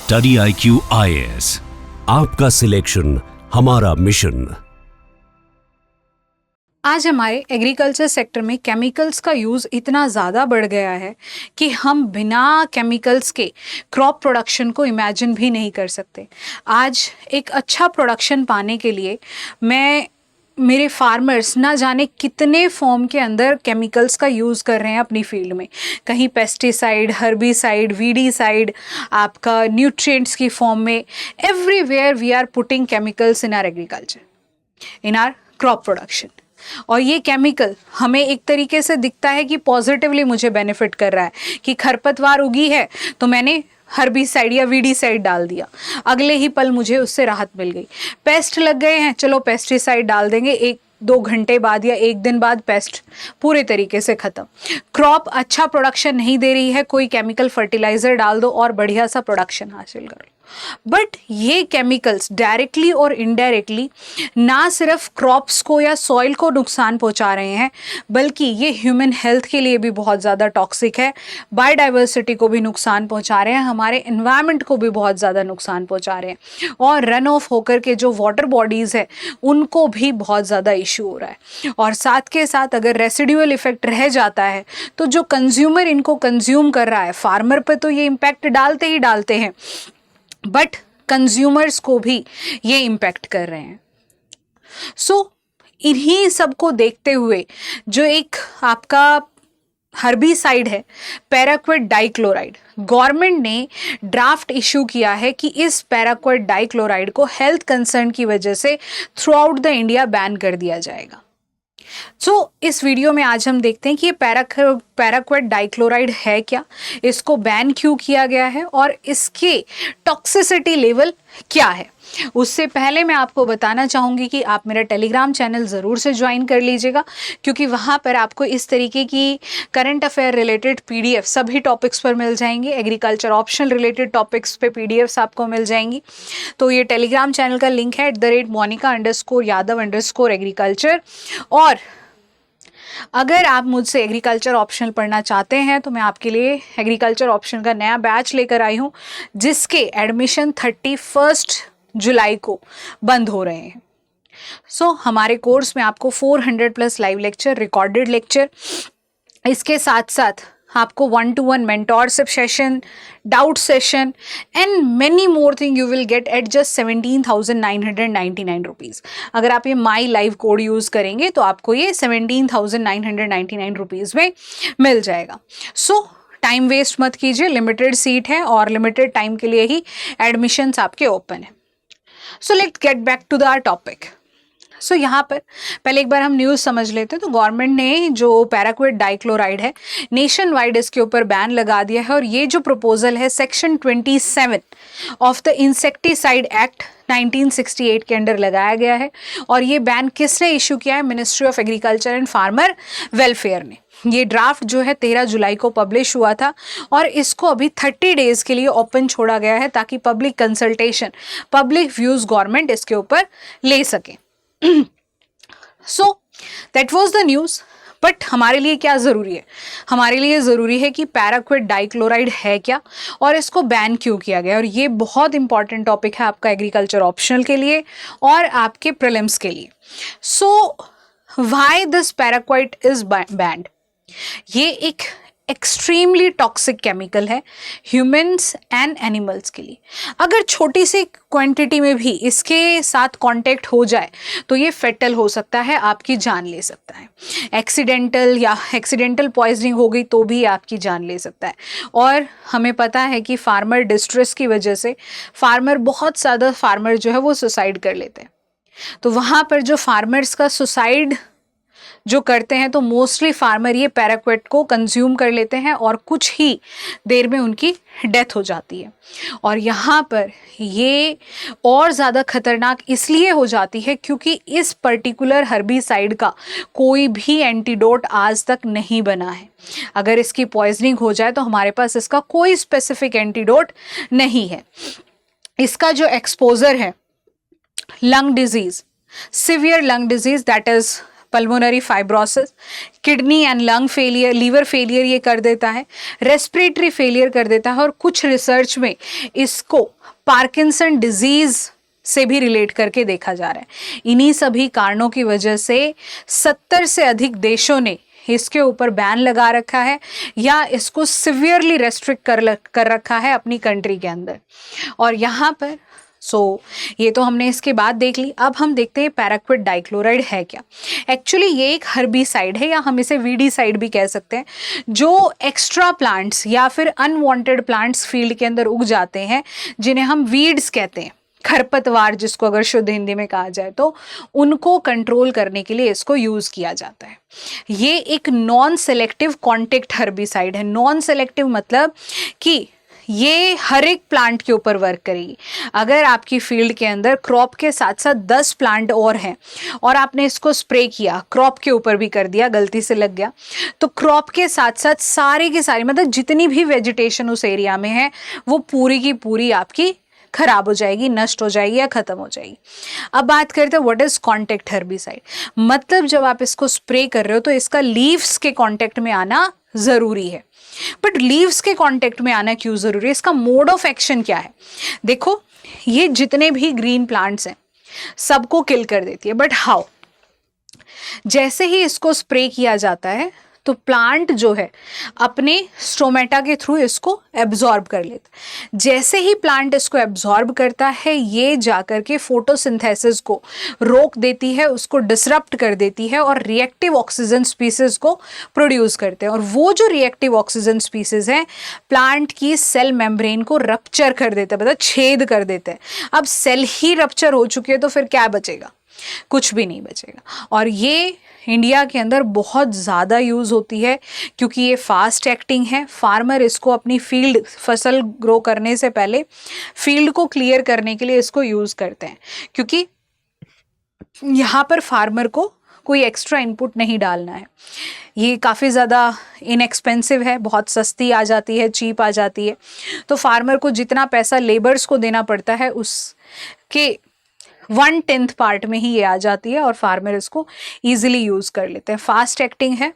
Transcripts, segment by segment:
Study IQ IAS, आपका selection हमारा mission. आज हमारे एग्रीकल्चर सेक्टर में केमिकल्स का यूज़ इतना ज़्यादा बढ़ गया है कि हम बिना केमिकल्स के क्रॉप प्रोडक्शन को इमेजिन भी नहीं कर सकते। आज एक अच्छा प्रोडक्शन पाने के लिए मेरे फार्मर्स ना जाने कितने फॉर्म के अंदर केमिकल्स का यूज़ कर रहे हैं अपनी फील्ड में। कहीं पेस्टिसाइड, हर्बिसाइड, वीडीसाइड, आपका न्यूट्रिएंट्स की फॉर्म में, everywhere we are putting chemicals in our agriculture, in our crop production. और ये केमिकल हमें एक तरीके से दिखता है कि पॉजिटिवली मुझे बेनिफिट कर रहा है कि खरपतवार उगी है तो मैंने हर्बिसाइड या वीडीसाइड डाल दिया, अगले ही पल मुझे उससे राहत मिल गई। पेस्ट लग गए हैं, चलो पेस्टिसाइड डाल देंगे, 1-2 घंटे बाद या 1 दिन बाद पेस्ट पूरे तरीके से ख़त्म। क्रॉप अच्छा प्रोडक्शन नहीं दे रही है, कोई केमिकल फर्टिलाइज़र डाल दो और बढ़िया सा प्रोडक्शन हासिल कर लो। बट ये केमिकल्स डायरेक्टली और इनडायरेक्टली ना सिर्फ क्रॉप्स को या सॉइल को नुकसान पहुंचा रहे हैं, बल्कि ये ह्यूमन हेल्थ के लिए भी बहुत ज़्यादा टॉक्सिक है, बायोडाइवर्सिटी को भी नुकसान पहुंचा रहे हैं, हमारे एनवायरनमेंट को भी बहुत ज़्यादा नुकसान पहुंचा रहे हैं, और रन ऑफ होकर के जो वाटर बॉडीज़ है उनको भी बहुत ज़्यादा इशू हो रहा है। और साथ के साथ अगर रेसिडुअल इफेक्ट रह जाता है तो जो कंज्यूमर इनको कंज्यूम कर रहा है, फार्मर पर तो ये इम्पैक्ट डालते ही डालते हैं, बट कंज्यूमर्स को भी ये इम्पैक्ट कर रहे हैं। सो इन्हीं सबको देखते हुए जो एक आपका हर्बिसाइड है, पैराक्विट डाइक्लोराइड, गवर्नमेंट ने ड्राफ्ट इशू किया है कि इस पैराक्विट डाइक्लोराइड को हेल्थ कंसर्न की वजह से through out the India ban कर दिया जाएगा। इस वीडियो में आज हम देखते हैं कि ये पैराक्विट डाइक्लोराइड है क्या, इसको बैन क्यों किया गया है और इसके टॉक्सिसिटी लेवल क्या है। उससे पहले मैं आपको बताना चाहूँगी कि आप मेरा टेलीग्राम चैनल ज़रूर से ज्वाइन कर लीजिएगा, क्योंकि वहाँ पर आपको इस तरीके की करंट अफेयर रिलेटेड PDF सभी टॉपिक्स पर मिल जाएंगी। एग्रीकल्चर ऑप्शनल रिलेटेड टॉपिक्स पे PDFs आपको मिल जाएंगी। तो ये टेलीग्राम चैनल का लिंक है @monica_yadav_agriculture। और अगर आप मुझसे एग्रीकल्चर ऑप्शनल पढ़ना चाहते हैं तो मैं आपके लिए एग्रीकल्चर ऑप्शनल का नया बैच लेकर आई हूँ, जिसके एडमिशन 31 जुलाई को बंद हो रहे हैं। हमारे कोर्स में आपको 400+ लाइव लेक्चर, रिकॉर्डेड लेक्चर, इसके साथ साथ आपको 1-to-1 mentorship session, doubt session and many more thing you will get at just 17,999 rupees. अगर आप ये माई लाइव कोड यूज़ करेंगे तो आपको ये 17,999 रुपीज़ में मिल जाएगा। टाइम वेस्ट मत कीजिए, लिमिटेड सीट है और लिमिटेड टाइम के लिए ही एडमिशन्स आपके ओपन है। Let's get back to the our topic. यहाँ पर पहले एक बार हम न्यूज़ समझ लेते हैं। तो गवर्नमेंट ने जो पैराक्विट डाइक्लोराइड है, नेशन वाइड इसके ऊपर बैन लगा दिया है। और ये जो प्रपोजल है section 27 of the insecticide act 1968 के अंडर लगाया गया है। और ये बैन किसने इशू किया है? Ministry of agriculture and farmer welfare ने। ये ड्राफ्ट जो है 13 जुलाई को पब्लिश हुआ था और इसको अभी 30 डेज के लिए ओपन छोड़ा गया है, ताकि public consultation, public views government इसके ऊपर ले सके। That was the news. But हमारे लिए क्या ज़रूरी है? हमारे लिए ज़रूरी है कि पैराक्विट डाइक्लोराइड है क्या और इसको बैन क्यों किया गया। और ये बहुत इंपॉर्टेंट टॉपिक है आपका एग्रीकल्चर ऑप्शनल के लिए और आपके प्रीलिम्स के लिए। Why this paraquat is banned? ये एक एक्सट्रीमली टॉक्सिक केमिकल है ह्यूमंस एंड एनिमल्स के लिए। अगर छोटी सी क्वांटिटी में भी इसके साथ कांटेक्ट हो जाए तो ये फेटल हो सकता है, आपकी जान ले सकता है। एक्सीडेंटल पॉइजनिंग हो गई तो भी आपकी जान ले सकता है। और हमें पता है कि फार्मर डिस्ट्रेस की वजह से बहुत ज़्यादा फार्मर जो है वो सुसाइड कर लेते हैं। तो वहाँ पर जो फार्मर्स का सुसाइड जो करते हैं, तो मोस्टली फार्मर ये पैराक्विट को कंज्यूम कर लेते हैं और कुछ ही देर में उनकी डेथ हो जाती है। और यहाँ पर ये और ज़्यादा खतरनाक इसलिए हो जाती है क्योंकि इस पर्टिकुलर हर्बिसाइड का कोई भी एंटीडोट आज तक नहीं बना है। अगर इसकी पॉइजनिंग हो जाए तो हमारे पास इसका कोई स्पेसिफिक एंटीडोट नहीं है। इसका जो एक्सपोजर है, lung disease, severe lung disease, that is pulmonary fibrosis, kidney and lung failure, liver failure ये कर देता है, रेस्पिरेटरी फेलियर कर देता है, और कुछ रिसर्च में इसको पार्किंसन डिजीज से भी रिलेट करके देखा जा रहा है। इन्हीं सभी कारणों की वजह से 70 से अधिक देशों ने इसके ऊपर बैन लगा रखा है या इसको सिवियरली रेस्ट्रिक्ट कर रखा है अपनी कंट्री के अंदर। और यहाँ पर ये तो हमने इसके बाद देख ली। अब हम देखते हैं पैराक्विट डाइक्लोराइड है क्या। एक्चुअली ये एक हर्बिसाइड है, या हम इसे वीडीसाइड भी कह सकते हैं, जो एक्स्ट्रा प्लांट्स या फिर अनवांटेड प्लांट्स फील्ड के अंदर उग जाते हैं, जिन्हें हम वीड्स कहते हैं, खरपतवार जिसको अगर शुद्ध हिंदी में कहा जाए, तो उनको कंट्रोल करने के लिए इसको यूज किया जाता है। ये एक नॉन सेलेक्टिव कॉन्टेक्ट हर्बिसाइड है। नॉन सेलेक्टिव मतलब कि ये हर एक प्लांट के ऊपर वर्क करेगी। अगर आपकी फील्ड के अंदर क्रॉप के साथ साथ 10 प्लांट और हैं और आपने इसको स्प्रे किया, क्रॉप के ऊपर भी कर दिया, गलती से लग गया, तो क्रॉप के साथ साथ सारी की सारी, मतलब जितनी भी वेजिटेशन उस एरिया में है, वो पूरी की पूरी आपकी खराब हो जाएगी, नष्ट हो जाएगी या खत्म हो जाएगी। अब बात करते हैं व्हाट इज कॉन्टेक्ट हर्बिसाइड। मतलब जब आप इसको स्प्रे कर रहे हो तो इसका लीव्स के कांटेक्ट में आना जरूरी है। बट लीव्स के कांटेक्ट में आना क्यों जरूरी है? इसका मोड ऑफ एक्शन क्या है? देखो, ये जितने भी ग्रीन प्लांट्स हैं सबको किल कर देती है, बट हाउ? जैसे ही इसको स्प्रे किया जाता है तो प्लांट जो है अपने स्टोमेटा के थ्रू इसको एब्जॉर्ब कर लेता है। जैसे ही प्लांट इसको एब्जॉर्ब करता है, ये जाकर के फोटोसिंथेसिस को रोक देती है, उसको डिसरप्ट कर देती है और रिएक्टिव ऑक्सीजन स्पीसीज को प्रोड्यूस करते हैं। और वो जो रिएक्टिव ऑक्सीजन स्पीसीज हैं प्लांट की सेल मेम्ब्रेन को रप्चर कर देते हैं, मतलब छेद कर देते हैं। अब सेल ही रप्चर हो चुकी है तो फिर क्या बचेगा? कुछ भी नहीं बचेगा। और ये इंडिया के अंदर बहुत ज़्यादा यूज़ होती है क्योंकि ये फास्ट एक्टिंग है। फार्मर इसको अपनी फील्ड, फसल ग्रो करने से पहले फील्ड को क्लियर करने के लिए इसको यूज़ करते हैं, क्योंकि यहाँ पर फार्मर को कोई एक्स्ट्रा इनपुट नहीं डालना है। ये काफ़ी ज़्यादा इनएक्सपेंसिव है, बहुत सस्ती आ जाती है, चीप आ जाती है। तो फार्मर को जितना पैसा लेबर्स को देना पड़ता है उसके 1/10 पार्ट में ही ये आ जाती है और फार्मर इसको इजीली यूज कर लेते हैं। फास्ट एक्टिंग है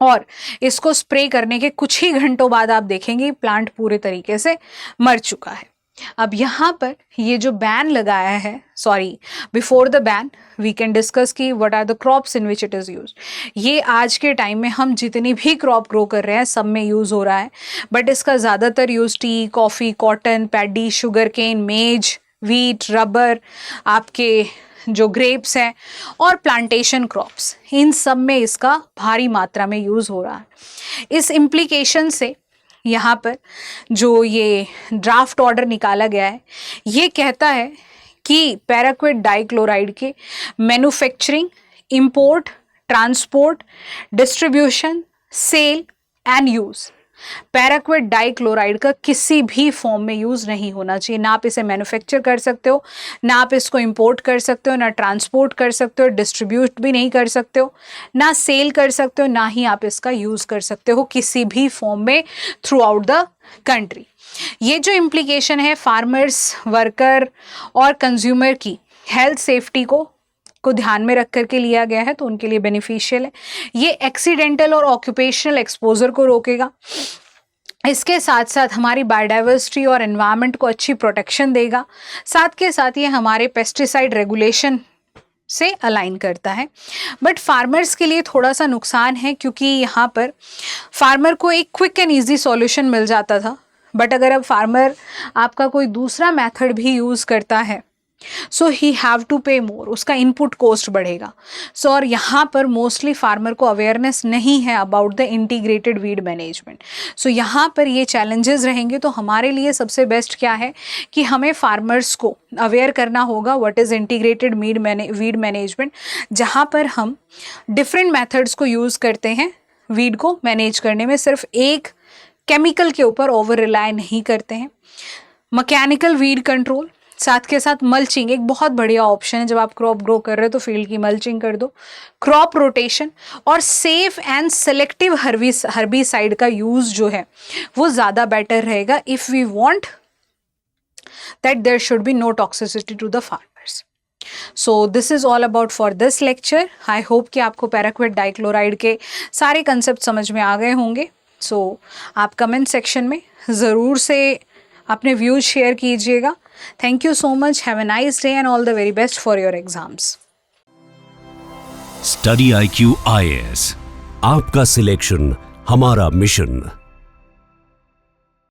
और इसको स्प्रे करने के कुछ ही घंटों बाद आप देखेंगे प्लांट पूरे तरीके से मर चुका है। अब यहाँ पर ये जो बैन लगाया है, before the ban we can discuss कि what are the crops in which it is use. ये आज के टाइम में हम जितनी भी क्रॉप ग्रो कर रहे हैं सब में यूज़ हो रहा है, बट इसका ज़्यादातर use tea, coffee, cotton, paddy, sugarcane, maize, wheat, rubber, आपके जो ग्रेप्स हैं और प्लांटेशन क्रॉप्स, इन सब में इसका भारी मात्रा में यूज़ हो रहा है। इस इम्प्लीकेशन से यहाँ पर जो ये ड्राफ्ट ऑर्डर निकाला गया है, ये कहता है कि पैराक्विट डाइक्लोराइड के manufacturing, import, transport, distribution, sale and use, paraquat dichloride का किसी भी फॉर्म में यूज नहीं होना चाहिए। ना आप इसे मैन्युफैक्चर कर सकते हो, ना आप इसको इंपोर्ट कर सकते हो, ना ट्रांसपोर्ट कर सकते हो, डिस्ट्रीब्यूट भी नहीं कर सकते हो, ना सेल कर सकते हो, ना ही आप इसका यूज कर सकते हो किसी भी फॉर्म में थ्रू आउट द कंट्री। ये जो इम्प्लीकेशन है फार्मर्स, वर्कर और कंज्यूमर की हेल्थ सेफ्टी को ध्यान में रख करके लिया गया है, तो उनके लिए बेनिफिशियल है। ये एक्सीडेंटल और ऑक्यूपेशनल एक्सपोजर को रोकेगा। इसके साथ साथ हमारी बायोडाइवर्सिटी और एनवायरनमेंट को अच्छी प्रोटेक्शन देगा। साथ के साथ ये हमारे पेस्टिसाइड रेगुलेशन से अलाइन करता है। बट फार्मर्स के लिए थोड़ा सा नुकसान है, क्योंकि यहाँ पर फार्मर को एक क्विक एंड ईजी सॉल्यूशन मिल जाता था, बट अगर अब फार्मर आपका कोई दूसरा मेथड भी यूज़ करता है सो ही हैव टू पे मोर, उसका इनपुट कॉस्ट बढ़ेगा। और यहाँ पर मोस्टली फार्मर को अवेयरनेस नहीं है about the integrated weed management. So यहाँ पर ये चैलेंजेस रहेंगे। तो हमारे लिए सबसे बेस्ट क्या है कि हमें फार्मर्स को अवेयर करना होगा what is integrated weed management, जहाँ पर हम डिफरेंट मेथड्स को यूज़ करते हैं वीड को मैनेज करने में। सिर्फ एक केमिकल के ऊपर ओवर रिलाय नहीं करते हैं। मैकेनिकल वीड कंट्रोल, साथ के साथ मल्चिंग एक बहुत बढ़िया ऑप्शन है। जब आप क्रॉप ग्रो कर रहे हो तो फील्ड की मल्चिंग कर दो। क्रॉप रोटेशन और सेफ एंड सेलेक्टिव हर्बिसाइड का यूज जो है वो ज़्यादा बेटर रहेगा if we want that there should be no toxicity to the farmers. So this is all about for this lecture. I hope कि आपको पैराक्विट डाइक्लोराइड के सारे कंसेप्ट समझ में आ गए होंगे. सो आप कमेंट सेक्शन में ज़रूर से अपने व्यूज़ शेयर कीजिएगा. Thank you so much. Have a nice day and all the very best for your exams. Study IQ IAS, आपका सिलेक्शन हमारा मिशन.